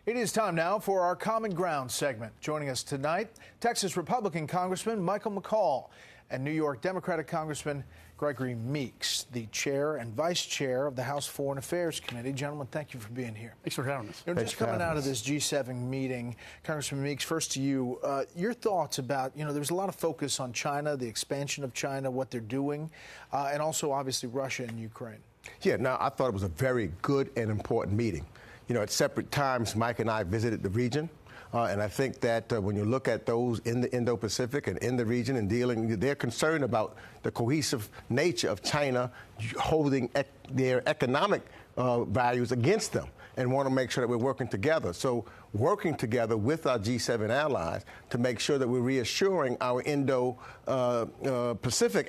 It is time now for our Common Ground segment. Joining us tonight, Texas Republican Congressman Michael McCaul and New York Democratic Congressman Gregory Meeks, the chair and vice chair of the House Foreign Affairs Committee. Gentlemen, thank you for being here. Thanks for having us. Just coming out of this G7 meeting, Congressman Meeks, first to you, your thoughts about, there's a lot of focus on China, the expansion of China, what they're doing, and also obviously Russia and Ukraine. Yeah, now I thought it was a very good and important meeting. At separate times, Mike and I visited the region. And I think that when you look at those in the Indo-Pacific and in the region and they're concerned about the cohesive nature of China holding their economic values against them and want to make sure that we're working together. So working together with our G7 allies to make sure that we're reassuring our Indo-Pacific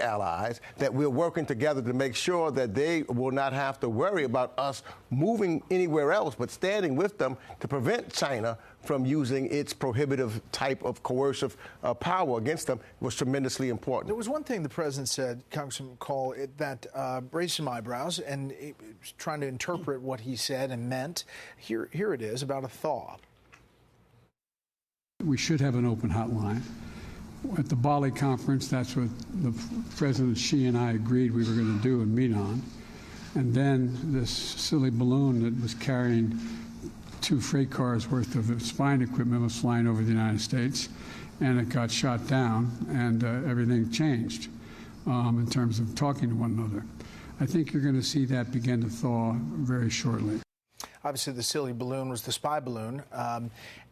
allies that we're working together to make sure that they will not have to worry about us moving anywhere else, but standing with them to prevent China from using its prohibitive type of coercive power against them was tremendously important. There was one thing the president said, Congressman McCaul, that raised some eyebrows, and trying to interpret what he said and meant. Here it is about a thaw. We should have an open hotline. At the Bali conference, that's what the President Xi and I agreed we were going to do and meet on. And then this silly balloon that was carrying 2 freight cars worth of spine equipment was flying over the United States, and it got shot down, and everything changed in terms of talking to one another. I think you're going to see that begin to thaw very shortly. Obviously, the silly balloon was the spy balloon,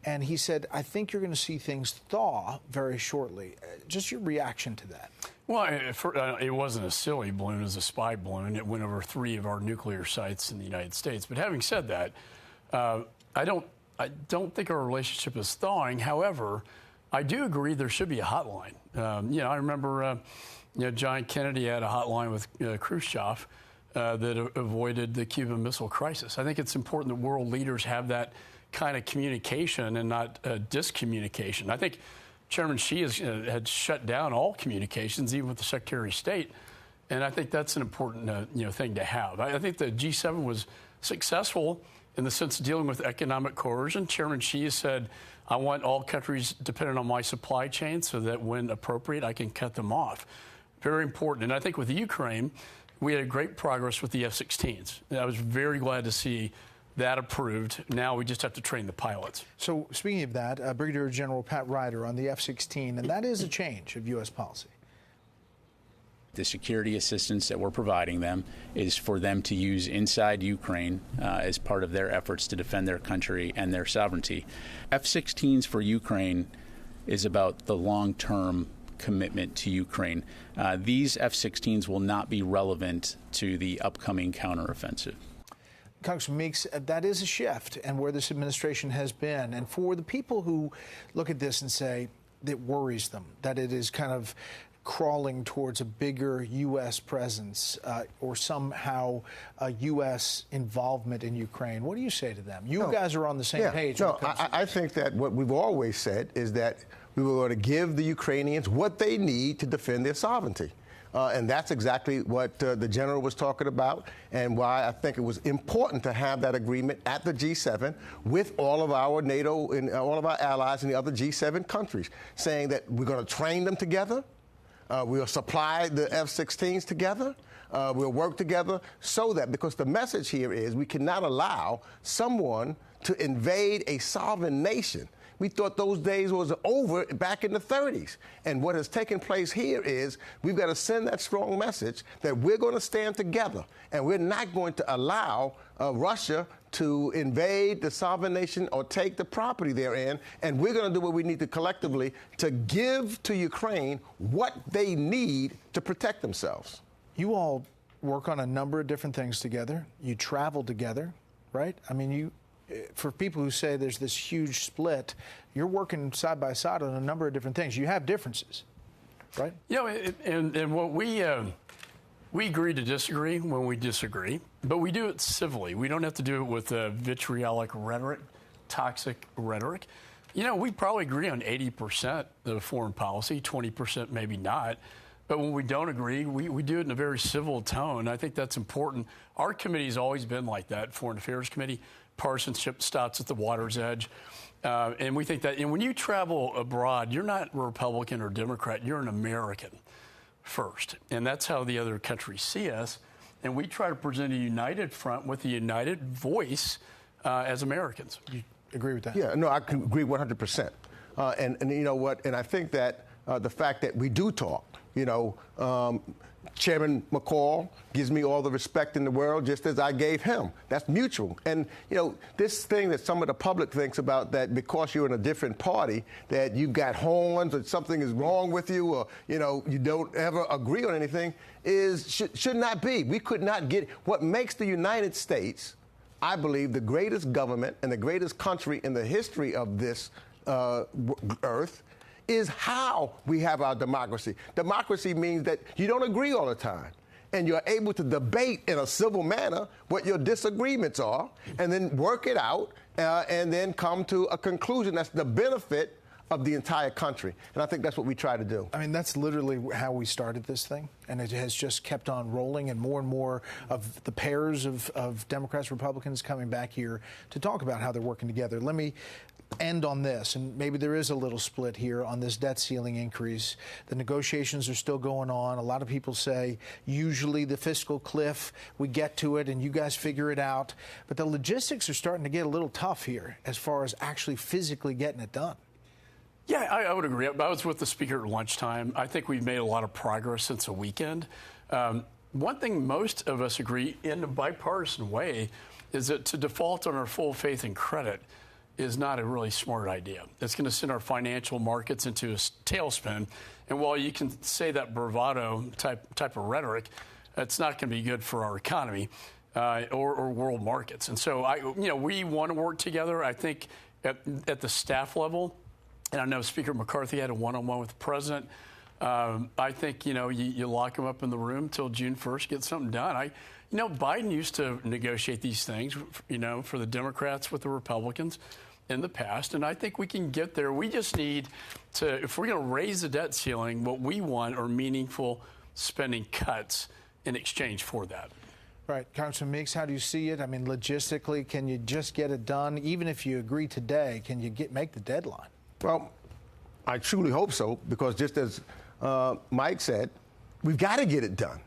and he said, I think you're going to see things thaw very shortly. Just your reaction to that. Well, it wasn't a silly balloon, it was a spy balloon. It went over 3 of our nuclear sites in the United States. But having said that, I don't think our relationship is thawing. However, I do agree there should be a hotline. I remember, John Kennedy had a hotline with Khrushchev that avoided the Cuban Missile Crisis. I think it's important that world leaders have that kind of communication and not discommunication. I think Chairman Xi had shut down all communications, even with the Secretary of State, and I think that's an important thing to have. I think the G7 was successful in the sense of dealing with economic coercion. Chairman Xi said, I want all countries dependent on my supply chain so that when appropriate, I can cut them off. Very important. And I think with Ukraine, we had great progress with the F-16s. I was very glad to see that approved. Now we just have to train the pilots. So speaking of that, Brigadier General Pat Ryder on the F-16, and that is a change of U.S. policy. The security assistance that we're providing them is for them to use inside Ukraine as part of their efforts to defend their country and their sovereignty. F-16s for Ukraine is about the long-term commitment to Ukraine. These F-16s will not be relevant to the upcoming counteroffensive. Congressman Meeks, that is a shift and where this administration has been. And for the people who look at this and say it worries them, that it is kind of crawling towards a bigger U.S. presence or somehow a U.S. involvement in Ukraine, what do you say to them? You guys are on the same page. No, I think that what we've always said is that we were going to give the Ukrainians what they need to defend their sovereignty. And that's exactly what the general was talking about, and why I think it was important to have that agreement at the G7 with all of our NATO and all of our allies in the other G7 countries, saying that we're going to train them together. We'll supply the F-16s together. We'll work together so that, because the message here is we cannot allow someone to invade a sovereign nation. We thought those days was over back in the 30s. And what has taken place here is we've got to send that strong message that we're going to stand together and we're not going to allow Russia to invade the sovereign nation or take the property therein. And we're going to do what we need to collectively to give to Ukraine what they need to protect themselves. You all work on a number of different things together. You travel together, right? I mean, for people who say there's this huge split, you're working side by side on a number of different things. You have differences, right? And what we agree to disagree when we disagree, but we do it civilly. We don't have to do it with vitriolic rhetoric, toxic rhetoric. We probably agree on 80% of foreign policy, 20% maybe not. But when we don't agree, we do it in a very civil tone. I think that's important. Our committee has always been like that, Foreign Affairs Committee, partisanship stops at the water's edge. And we think that, and when you travel abroad, you're not Republican or Democrat, you're an American first. And that's how the other countries see us. And we try to present a united front with a united voice as Americans. You agree with that? Yeah, no, I can agree 100%. And you know what? And I think that the fact that we do talk, Chairman McCaul gives me all the respect in the world, just as I gave him. That's mutual. And, this thing that some of the public thinks about, that because you're in a different party, that you got horns or something is wrong with you, or, you don't ever agree on anything, should not be. We could not get what makes the United States, I believe, the greatest government and the greatest country in the history of this earth, is how we have our democracy. Democracy means that you don't agree all the time, and you're able to debate in a civil manner what your disagreements are, and then work it out, and then come to a conclusion that's the benefit of the entire country. And I think that's what we try to do. I mean, that's literally how we started this thing, and it has just kept on rolling, and more of the pairs of Democrats, Republicans coming back here to talk about how they're working together. Let me end on this, and maybe there is a little split here on this debt ceiling increase. The negotiations are still going on. A lot of people say usually the fiscal cliff, we get to it and you guys figure it out. But the logistics are starting to get a little tough here as far as actually physically getting it done. Yeah, I would agree. I was with the speaker at lunchtime. I think we've made a lot of progress since the weekend. One thing most of us agree in a bipartisan way is that to default on our full faith and credit is not a really smart idea. It's going to send our financial markets into a tailspin. And while you can say that bravado type of rhetoric, it's not going to be good for our economy or world markets. And so, we want to work together. I think at the staff level, and I know Speaker McCarthy had a one-on-one with the president. I think, you lock him up in the room till June 1st, get something done. Biden used to negotiate these things, for the Democrats with the Republicans in the past, and I think we can get there. We just need to, if we're going to raise the debt ceiling, what we want are meaningful spending cuts in exchange for that. Right. Congressman Meeks, how do you see it? I mean, logistically, can you just get it done? Even if you agree today, can you make the deadline? Well, I truly hope so, because just as Mike said, we've got to get it done.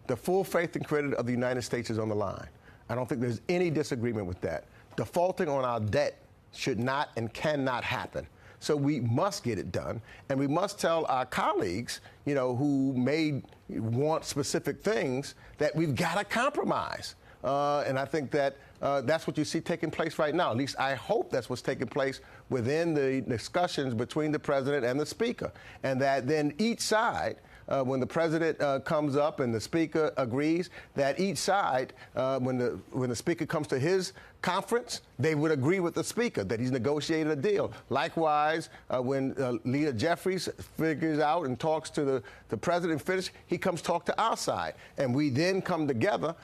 The full faith and credit of the United States is on the line. I don't think there's any disagreement with that. Defaulting on our debt should not and cannot happen. So we must get it done, and we must tell our colleagues, who may want specific things, that we've got to compromise. And I think that that's what you see taking place right now. At least I hope that's what's taking place within the discussions between the president and the speaker, and that then each side, when the president comes up and the speaker agrees, that each side, when the speaker comes to his conference, they would agree with the speaker that he's negotiated a deal. Likewise, when Leader Jeffries figures out and talks to the president and finish, he comes talk to our side, and we then come together.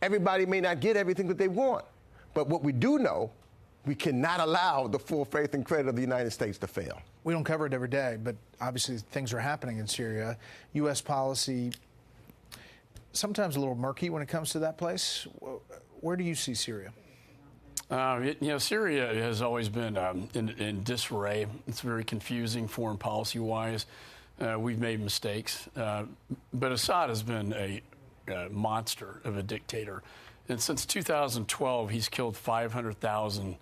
Everybody may not get everything that they want, but what we do know, we cannot allow the full faith and credit of the United States to fail. We don't cover it every day, but obviously things are happening in Syria. U.S. policy, sometimes a little murky when it comes to that place. Where do you see Syria? Syria has always been in disarray. It's very confusing foreign policy-wise. We've made mistakes. But Assad has been a monster of a dictator. And since 2012, he's killed 500,000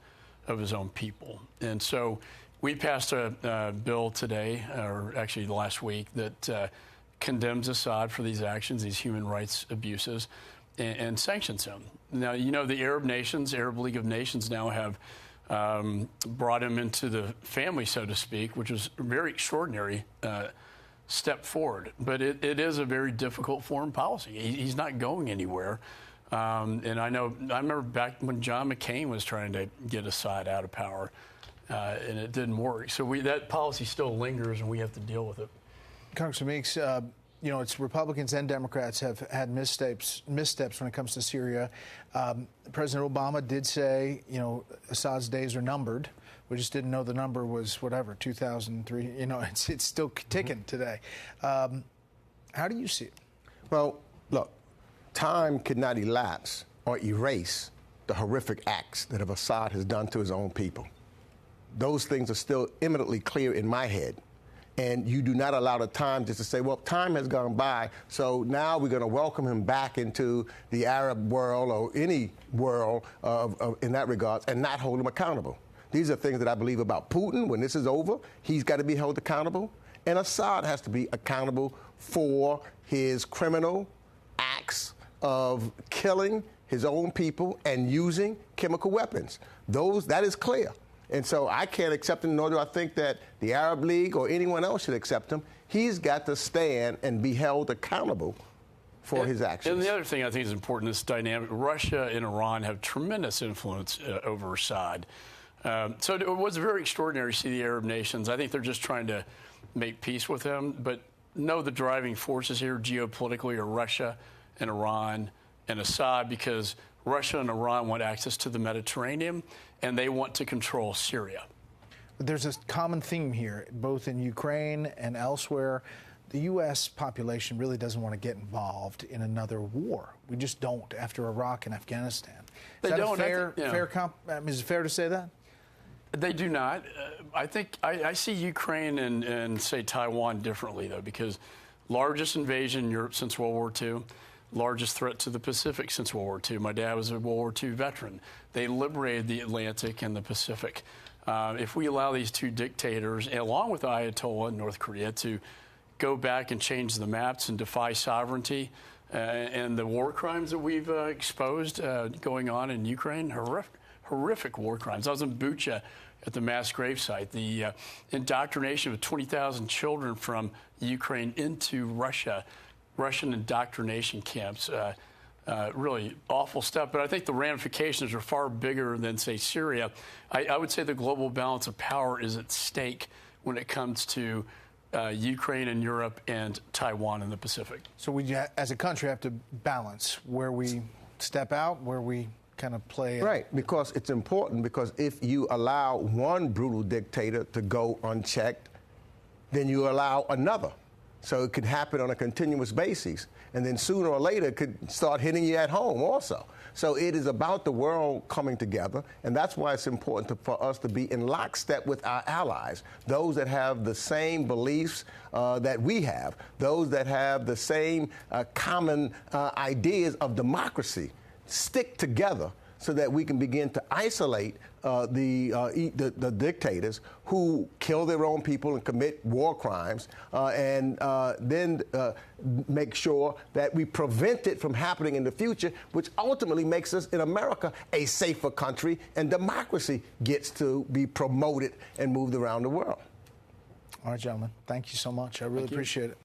of his own people. And so we passed a bill today, or actually last week, that condemns Assad for these actions, these human rights abuses, and sanctions him. Now, the Arab nations, Arab League of Nations now have brought him into the family, so to speak, which was a very extraordinary step forward. But it is a very difficult foreign policy. He's not going anywhere. And I remember back when John McCain was trying to get Assad out of power, and it didn't work. So that policy still lingers, and we have to deal with it. Congressman Meeks, it's Republicans and Democrats have had missteps when it comes to Syria. President Obama did say, Assad's days are numbered. We just didn't know the number was, 2003. It's still ticking today. How do you see it? Well, look, time could not elapse or erase the horrific acts that Assad has done to his own people. Those things are still eminently clear in my head. And you do not allow the time just to say, well, time has gone by, so now we're going to welcome him back into the Arab world or any world in that regard and not hold him accountable. These are things that I believe about Putin. When this is over, he's got to be held accountable. And Assad has to be accountable for his criminal acts of killing his own people and using chemical weapons. That is clear. And so I can't accept him, nor do I think that the Arab League or anyone else should accept him. He's got to stand and be held accountable for his actions. And the other thing I think is important, this dynamic, Russia and Iran have tremendous influence over Assad. So it was very extraordinary to see the Arab nations. I think they're just trying to make peace with him. But no, the driving forces here geopolitically are Russia and Iran and Assad, because Russia and Iran want access to the Mediterranean, and they want to control Syria. There's a common theme here, both in Ukraine and elsewhere. The U.S. population really doesn't want to get involved in another war. We just don't after Iraq and Afghanistan. Is that is it fair to say that? They do not. I think I see Ukraine and, say, Taiwan differently, though, because largest invasion in Europe since World War II. Largest threat to the Pacific since World War II. My dad was a World War II veteran. They liberated the Atlantic and the Pacific. If we allow these two dictators, along with Ayatollah in North Korea, to go back and change the maps and defy sovereignty and the war crimes that we've exposed going on in Ukraine, horrific war crimes. I was in Bucha at the mass grave site. The indoctrination of 20,000 children from Ukraine into Russian indoctrination camps, really awful stuff. But I think the ramifications are far bigger than, say, Syria. I would say the global balance of power is at stake when it comes to Ukraine and Europe and Taiwan in the Pacific. So we, as a country, have to balance where we step out, where we kind of play. Right, because it's important, because if you allow one brutal dictator to go unchecked, then you allow another. So it could happen on a continuous basis. And then sooner or later, it could start hitting you at home also. So it is about the world coming together. And that's why it's important for us to be in lockstep with our allies, those that have the same beliefs that we have, those that have the same common ideas of democracy. Stick together so that we can begin to isolate the dictators who kill their own people and commit war crimes, and then make sure that we prevent it from happening in the future, which ultimately makes us in America a safer country, and democracy gets to be promoted and moved around the world. All right, gentlemen. Thank you so much. I really appreciate it.